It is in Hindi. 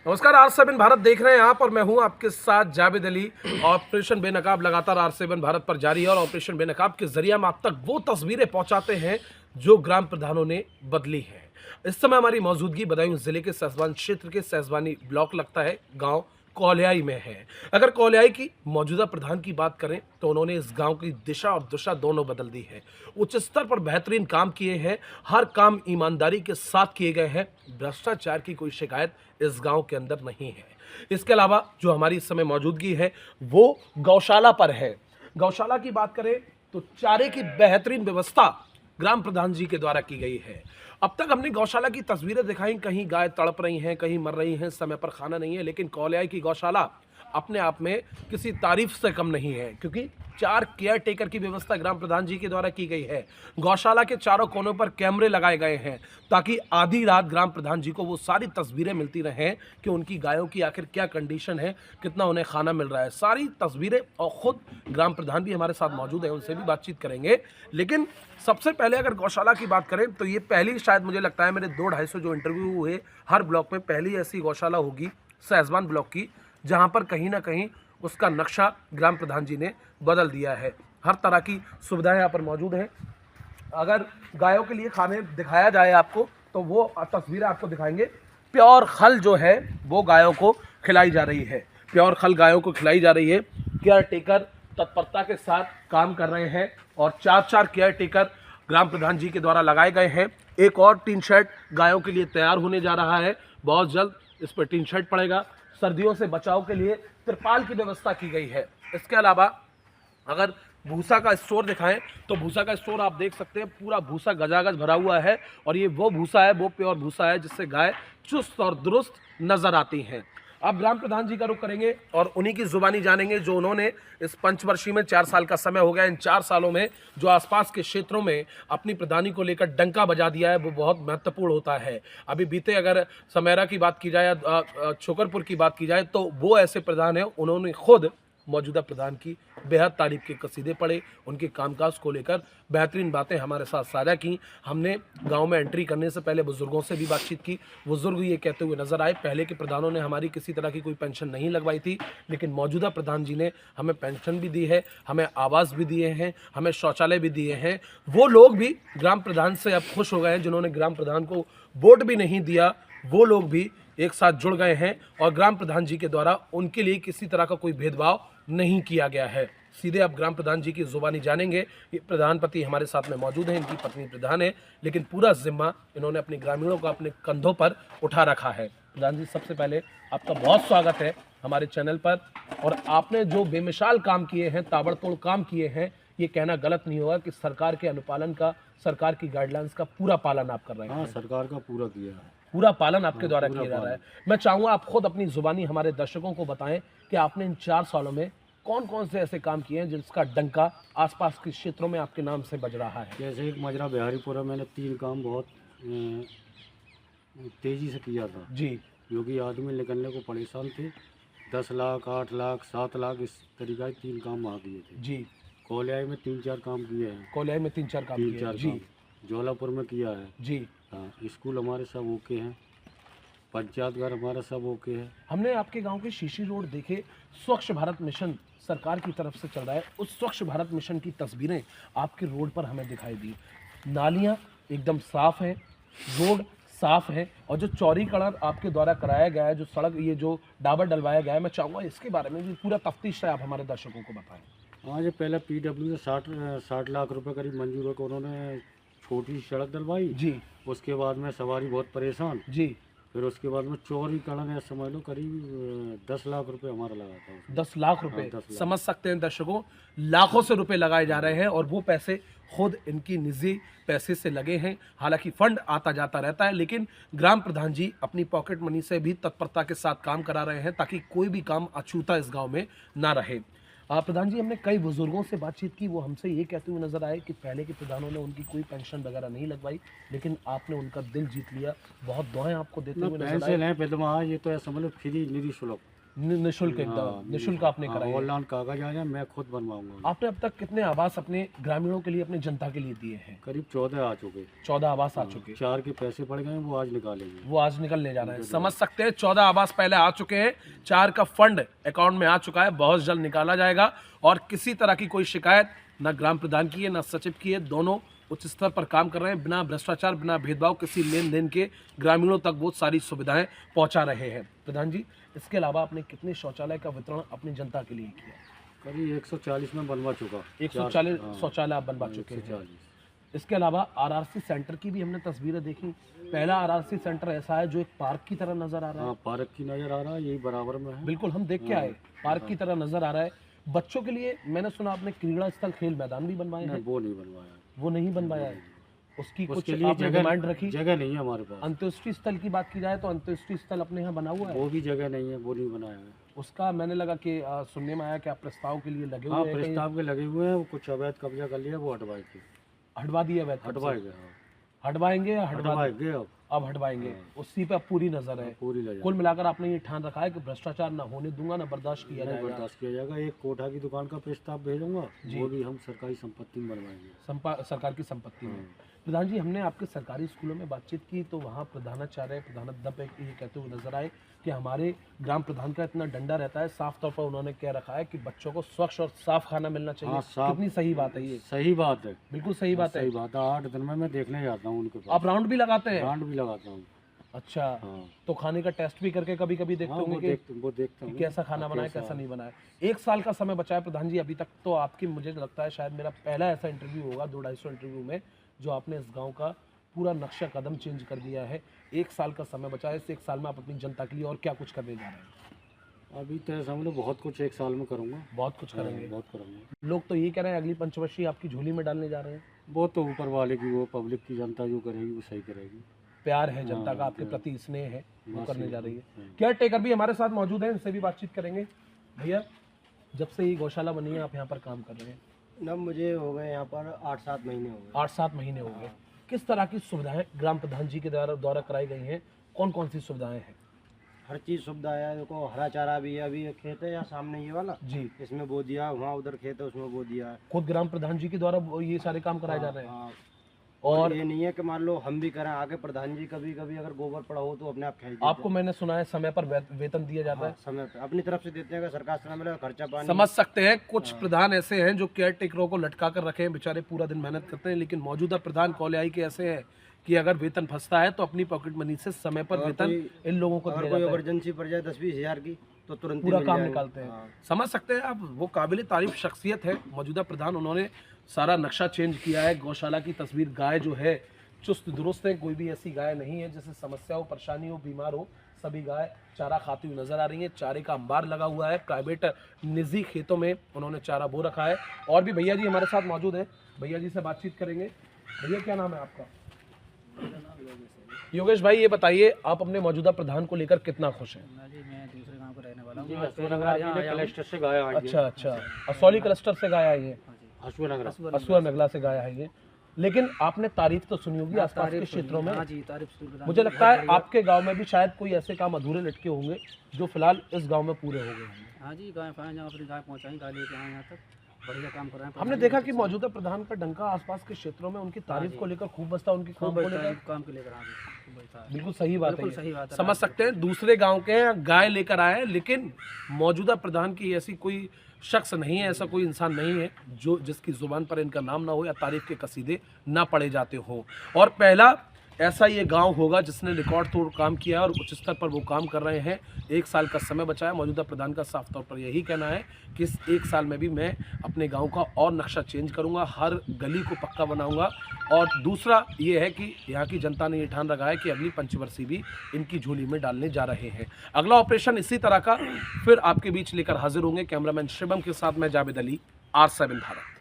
नमस्कार, R7 भारत देख रहे हैं आप और मैं हूं आपके साथ जावेद अली। ऑपरेशन बेनकाब लगातार R7 भारत पर जारी है और ऑपरेशन बेनकाब के जरिए हम आप तक वो तस्वीरें पहुंचाते हैं जो ग्राम प्रधानों ने बदली हैं। इस समय हमारी मौजूदगी बदायूं जिले के सहसवान क्षेत्र के सहसवानी ब्लॉक लगता है गांव कौलियाई में है। अगर कौलियाई की मौजूदा प्रधान की बात करें तो उन्होंने इस गांव की दिशा और दिशा दोनों बदल दी है। उच्च स्तर पर बेहतरीन काम किए हैं, हर काम ईमानदारी के साथ किए गए हैं, भ्रष्टाचार की कोई शिकायत इस गांव के अंदर नहीं है। इसके अलावा जो हमारी इस समय मौजूदगी है वो गौशाला पर है। गौशाला की बात करें तो चारे की बेहतरीन व्यवस्था ग्राम प्रधान जी के द्वारा की गई है। अब तक हमने गौशाला की तस्वीरें दिखाई, कहीं गाय तड़प रही हैं, कहीं मर रही हैं, समय पर खाना नहीं है, लेकिन कौलियाई की गौशाला अपने आप में किसी तारीफ से कम नहीं है, क्योंकि 4 केयर टेकर की व्यवस्था ग्राम प्रधान जी के द्वारा की गई है। गौशाला के चारों कोनों पर कैमरे लगाए गए हैं ताकि आधी रात ग्राम प्रधान जी को वो सारी तस्वीरें मिलती रहें कि उनकी गायों की आखिर क्या कंडीशन है, कितना उन्हें खाना मिल रहा है, सारी तस्वीरें। और खुद ग्राम प्रधान भी हमारे साथ मौजूद है, उनसे भी बातचीत करेंगे। लेकिन सबसे पहले अगर गौशाला की बात करें तो ये पहली, शायद मुझे लगता है मेरे 200-250 जो इंटरव्यू हुए, हर ब्लॉक में पहली ऐसी गौशाला होगी सहसवान ब्लॉक की जहां पर कहीं ना कहीं उसका नक्शा ग्राम प्रधान जी ने बदल दिया है। हर तरह की सुविधाएं यहाँ पर मौजूद हैं। अगर गायों के लिए खाने दिखाया जाए आपको तो वो तस्वीरें आपको दिखाएंगे। प्योर खल जो है वो गायों को खिलाई जा रही है, प्योर खल गायों को खिलाई जा रही है। केयर टेकर तत्परता के साथ काम कर रहे हैं और 4-4 केयर टेकर ग्राम प्रधान जी के द्वारा लगाए गए हैं। एक और टीन शेड गायों के लिए तैयार होने जा रहा है, बहुत जल्द इस पर टीन शेड पड़ेगा। सर्दियों से बचाव के लिए तिरपाल की व्यवस्था की गई है। इसके अलावा अगर भूसा का स्टोर दिखाएं तो भूसा का स्टोर आप देख सकते हैं, पूरा भूसा गजागज भरा हुआ है और ये वो भूसा है, वो प्योर भूसा है जिससे गाय चुस्त और दुरुस्त नजर आती हैं। अब ग्राम प्रधान जी का रुख करेंगे और उन्हीं की जुबानी जानेंगे जो उन्होंने इस पंचवर्षीय में 4 साल का समय हो गया, इन 4 सालों में जो आसपास के क्षेत्रों में अपनी प्रधानी को लेकर डंका बजा दिया है वो बहुत महत्वपूर्ण होता है। अभी बीते अगर समेरा की बात की जाए या छोकरपुर की बात की जाए तो वो ऐसे प्रधान हैं, उन्होंने खुद मौजूदा प्रधान की बेहद तारीफ के कसीदे पढ़े, उनके कामकाज को लेकर बेहतरीन बातें हमारे साथ साझा की। हमने गांव में एंट्री करने से पहले बुजुर्गों से भी बातचीत की। बुजुर्ग ये कहते हुए नजर आए, पहले के प्रधानों ने हमारी किसी तरह की कोई पेंशन नहीं लगवाई थी, लेकिन मौजूदा प्रधान जी ने हमें पेंशन भी दी है, हमें आवास भी दिए हैं, हमें शौचालय भी दिए हैं। वो लोग भी ग्राम प्रधान से अब खुश हो गए हैं जिन्होंने ग्राम प्रधान को वोट भी नहीं दिया, वो लोग भी एक साथ जुड़ गए हैं और ग्राम प्रधान जी के द्वारा उनके लिए किसी तरह का कोई भेदभाव नहीं किया गया है। सीधे आप ग्राम प्रधान जी की जुबानी जानेंगे। ये प्रधानपति हमारे साथ में मौजूद हैं, इनकी पत्नी प्रधान है, लेकिन पूरा जिम्मा इन्होंने अपने ग्रामीणों का अपने कंधों पर उठा रखा है। प्रधान जी, सबसे पहले आपका बहुत स्वागत है हमारे चैनल पर। और आपने जो बेमिसाल काम किए हैं, ताबड़तोड़ काम किए हैं, ये कहना गलत नहीं होगा कि सरकार के अनुपालन का, सरकार की गाइडलाइंस का पूरा पालन आप कर रहे हैं। हाँ, सरकार का पूरा किया है, पूरा पालन आपके द्वारा पूरा किया जा रहा है। पालन। मैं चाहूँगा आप खुद अपनी जुबानी हमारे दर्शकों को बताएं कि आपने इन 4 सालों में कौन कौन से ऐसे काम किए हैं जिसका डंका आसपास के क्षेत्रों में आपके नाम से बज रहा है। जैसे एक मजरा बिहारीपुरा मैंने 3 काम बहुत तेज़ी से किया था, जी क्योंकि आदमी निकलने को परेशान थे। 10 लाख, 8 लाख, 7 लाख इस तरीका के 3 काम वहाँ किए थे। जी। कौलियाई में 3-4 काम किए हैं, कोलियाई में 3-4 काम किए हैं। जी जोलापुर में किया है। जी। हाँ, स्कूल हमारे सब ओके हैं, पंचायत घर हमारा सब ओके है। हमने आपके गांव के शीशी रोड देखे, स्वच्छ भारत मिशन सरकार की तरफ से चल रहा है, उस स्वच्छ भारत मिशन की तस्वीरें आपके रोड पर हमें दिखाई दी। नालियां एकदम साफ हैं, रोड साफ है और जो चौड़ीकरण आपके द्वारा कराया गया है, जो सड़क, ये जो डाबर डलवाया गया है, मैं चाहूँगा इसके बारे में भी पूरा तफ्तीश है आप हमारे दर्शकों को बताएं। हाँ, जो पहले PW से 60 लाख रुपए करीब मंजूर होकर उन्होंने छोटी सी सड़क डलवाई। जी उसके बाद में सवारी बहुत परेशान, जी। फिर उसके बाद में चौड़ीकरण है, समझ लो करीब 10 लाख रुपए हमारा लगा था उसमें। 10 लाख रुपए, हाँ, 10 लाख। समझ सकते हैं दर्शकों, लाखों से रुपए लगाए जा रहे हैं और वो पैसे खुद इनकी निजी पैसे से लगे हैं। हालांकि फंड आता जाता रहता है, लेकिन ग्राम प्रधान जी अपनी पॉकेट मनी से भी तत्परता के साथ काम करा रहे हैं ताकि कोई भी काम अछूता इस गांव में ना रहे। प्रधान जी, हमने कई बुजुर्गों से बातचीत की, वो हमसे ये कहते हुए नजर आए कि पहले के प्रधानों ने उनकी कोई पेंशन वगैरह नहीं लगवाई, लेकिन आपने उनका दिल जीत लिया। बहुत दुआएं आपको देते ना हुए नजर पेंशन आए। है, विधवा, ये तो है समझ लो फ्री निरीशुल्क। निशुल्क एकदम निशुल्क आपने कराई है। ऑनलाइन कागज आ जाए मैं खुद बनवाऊंगा। आपने अब तक कितने आवास अपने ग्रामीणों के लिए, अपनी जनता के लिए दिए हैं? करीब 14 आ चुके। 14 आवास आ चुके। 4 के पैसे पड़ गए, वो आज निकालेंगे। वो आज निकलने जा रहे हैं। समझ सकते हैं, 14 आवास पहले आ चुके हैं, 4 का फंड अकाउंट में आ चुका है, बहुत जल्द निकाला जाएगा। और किसी तरह की कोई शिकायत ना ग्राम प्रधान की है ना सचिव की है, दोनों उच्च स्तर पर काम कर रहे हैं, बिना भ्रष्टाचार, बिना भेदभाव, किसी लेन देन के ग्रामीणों तक वो सारी सुविधाएं पहुंचा रहे हैं। प्रधान जी, इसके अलावा आपने कितने शौचालय का वितरण अपनी जनता के लिए किया? करीब 140 में बनवा चुका। 140 शौचालय आप बनवा चुके हैं। 140। इसके अलावा आरआरसी सेंटर की भी हमने तस्वीरें देखी। पहला आरआरसी सेंटर ऐसा है जो एक पार्क की तरह नजर आ रहा है। हाँ, पार्क की नजर आ रहा है, यही बराबर में है। बिल्कुल, हम देख के आए, पार्क की तरह नजर आ रहा है। बच्चों के लिए मैंने सुना आपने क्रीड़ा स्थल, खेल मैदान भी बनवाए हैं। वो नहीं बनवाया। वो नहीं बनवाया है, उसकी कुछ उसके लिए आपने डिमांड रखी? जगह नहीं है हमारे पास। अंत्येष्टि स्थल की बात की जाए तो अंत्येष्टि स्थल अपने यहाँ बना हुआ है, वो भी जगह नहीं है, वो नहीं बनाया है। उसका मैंने लगा कि सुनने में आया कि आप प्रस्ताव के लिए लगे हाँ, हुए हैं, कहीं प्रस्ताव के लगे हुए हैं। वो कुछ अवैध कब्जा कर लिया, वो हटवाए थे। हटवा दिया वैसे? हटवाएंगे। हटवाएंगे या हटवाएंगे अब हटवाएंगे, उसी पे अब पूरी नजर है। पूरी लगा कुल मिलाकर आपने ये ठान रखा है कि भ्रष्टाचार ना होने दूंगा, ना बर्दाश्त किया नहीं जाएगा। बर्दाश्त किया जाएगा। एक कोठा की दुकान का प्रस्ताव भेजूंगा, वो भी हम सरकारी संपत्ति में बनवाएंगे। सरकार की संपत्ति में। प्रधान जी, हमने आपके सरकारी स्कूलों में बातचीत की तो वहाँ प्रधानाचार्य, प्रधानाध्यापक ये कहते हुए नजर आए कि हमारे ग्राम प्रधान का इतना डंडा रहता है। साफ तौर पर उन्होंने कह रखा है कि बच्चों को स्वच्छ और साफ खाना मिलना चाहिए। हाँ, साफ। कितनी सही बात है ये? सही बात है, बिल्कुल सही बात है। सही बात है। 8 दिन में मैं देखने जाता हूँ उनके पास। आप राउंड भी लगाते हैं? राउंड भी लगाता हूँ। अच्छा, हाँ। तो खाने का टेस्ट भी करके कभी कभी देखते हाँ, होंगे वो देखता कि हूँ कैसा खाना बनाया, कैसा नहीं बनाया। 1 साल का समय बचा है प्रधान जी अभी तक, तो आपकी, मुझे लगता है शायद मेरा पहला ऐसा इंटरव्यू होगा 200-250 इंटरव्यू में जो आपने इस गांव का पूरा नक्शा कदम चेंज कर दिया है। 1 साल का समय बचा है, इस 1 साल में आप अपनी जनता के लिए और क्या कुछ करने जा रहे हैं? अभी तो समझ लो बहुत कुछ 1 साल में करूँगा। बहुत कुछ करेंगे। बहुत करूँगा। लोग तो ये कह रहे हैं अगली पंचवर्षीय आपकी झोली में डालने जा रहे हैं। वो तो ऊपर वाले की, वो पब्लिक की, जनता जो करेगी वो सही करेगी। प्यार है जनता का, आपके प्रति स्नेह है, वो करने जा रही है। केयर टेकर भी हमारे साथ मौजूद है, इनसे भी बातचीत करेंगे। भैया, जब से ये गौशाला बनी है आप यहाँ पर काम कर रहे हैं? ना, मुझे हो गए यहाँ पर 8-7 महीने हो गए। 8-7 महीने हो गए। किस तरह की सुविधाएं ग्राम प्रधान जी के द्वारा कराई गई हैं? कौन कौन सी सुविधाएं हैं? हर चीज़ सुविधा है। देखो, हरा चारा भी है। अभी ये खेत है या सामने ये वाला जी, इसमें बो दिया, वहाँ उधर खेत है उसमें बो दिया है। खुद ग्राम प्रधान जी के द्वारा ये सारे काम कराए जा रहे हैं। हाँ, और और ये नहीं है कि मान लो हम भी करें आगे, प्रधान जी कभी कभी अगर गोबर पड़ा हो तो अपने आप खेल देते आपको मैंने सुना है समय पर वेतन दिया जाता है? हैं। समय पे अपनी तरफ से देते हैं, अगर सरकार से ना मिले खर्चा पानी। समझ सकते हैं, कुछ प्रधान ऐसे हैं जो केयर टेकरों को लटका कर रखे हैं, बेचारे पूरा दिन मेहनत करते हैं, लेकिन मौजूदा प्रधान कौलियाई के ऐसे हैं कि अगर वेतन फंसता है तो अपनी पॉकेट मनी से समय पर वेतन इन लोगों को अगर दिया कोई जाता है, इमरजेंसी पड़ जाए 10-20 हज़ार की तो तुरंत ही पूरा मिल काम जाएंगे। निकालते हैं। हाँ। समझ सकते हैं आप, वो काबिल तारीफ शख्सियत है मौजूदा प्रधान। उन्होंने सारा नक्शा चेंज किया है। गौशाला की तस्वीर, गाय जो है चुस्त दुरुस्त है, कोई भी ऐसी गाय नहीं है जिसे समस्या हो, परेशानी हो, बीमार हो। सभी गाय चारा खाती हुई नजर आ रही है। चारे का अंबार लगा हुआ है, प्राइवेट निजी खेतों में उन्होंने चारा बो रखा है। और भी भैया जी हमारे साथ मौजूद हैं, भैया जी से बातचीत करेंगे। भैया, क्या नाम है आपका? योगेश भाई, ये बताइए आप अपने मौजूदा प्रधान को लेकर कितना खुश हैं? जी, मैं दूसरे गांव का रहने वाला हूँ। क्लस्टर से गाय आई है। अच्छा अच्छा, असौली क्लस्टर से गाय आई है, हसुआ असुआ नगला से गाय आई है। लेकिन आपने तारीफ तो सुनी होगी आसपास के क्षेत्रों में। हाँ जी, तारीफ सुनी। मुझे लगता है आपके गांव में भी शायद कोई ऐसे काम अधूरे लटके होंगे जो फिलहाल इस गांव में पूरे हो गए होंगे। हाँ जी, गाय फाय जहाँ अपनी गाय पहुँचाएं, गाय लेके आए यहाँ तक, बढ़िया काम कर रहे हैं। हमने देखा कि मौजूदा प्रधान का डंका आसपास के क्षेत्रों में उनकी तारीफ को लेकर खूब बजता, उनकी काम को लेकर। काम के लेकर आगे बढ़ता है। बिल्कुल सही बात है, बिल्कुल सही बात है। समझ सकते हैं। दूसरे गांव के गाय लेकर आए, लेकिन मौजूदा प्रधान की ऐसी कोई शख्स नहीं है, ऐसा कोई इंसान नहीं है जो जिसकी जुबान पर इनका नाम ना हो या तारीफ के कसीदे ना पढ़े जाते हो। और पहला ऐसा ये गांव होगा जिसने रिकॉर्ड तोड़ काम किया है और उच्च स्तर पर वो काम कर रहे हैं। 1 साल का समय बचा है। मौजूदा प्रधान का साफ तौर पर यही कहना है कि इस 1 साल में भी मैं अपने गांव का और नक्शा चेंज करूंगा, हर गली को पक्का बनाऊंगा। और दूसरा ये है कि यहाँ की जनता ने ये ठान रखा है कि अगली पंचवर्षीय भी इनकी झोली में डालने जा रहे हैं। अगला ऑपरेशन इसी तरह का फिर आपके बीच लेकर हाजिर होंगे। कैमरामैन शिवम के साथ मैं जावेद अली, R7 भारत।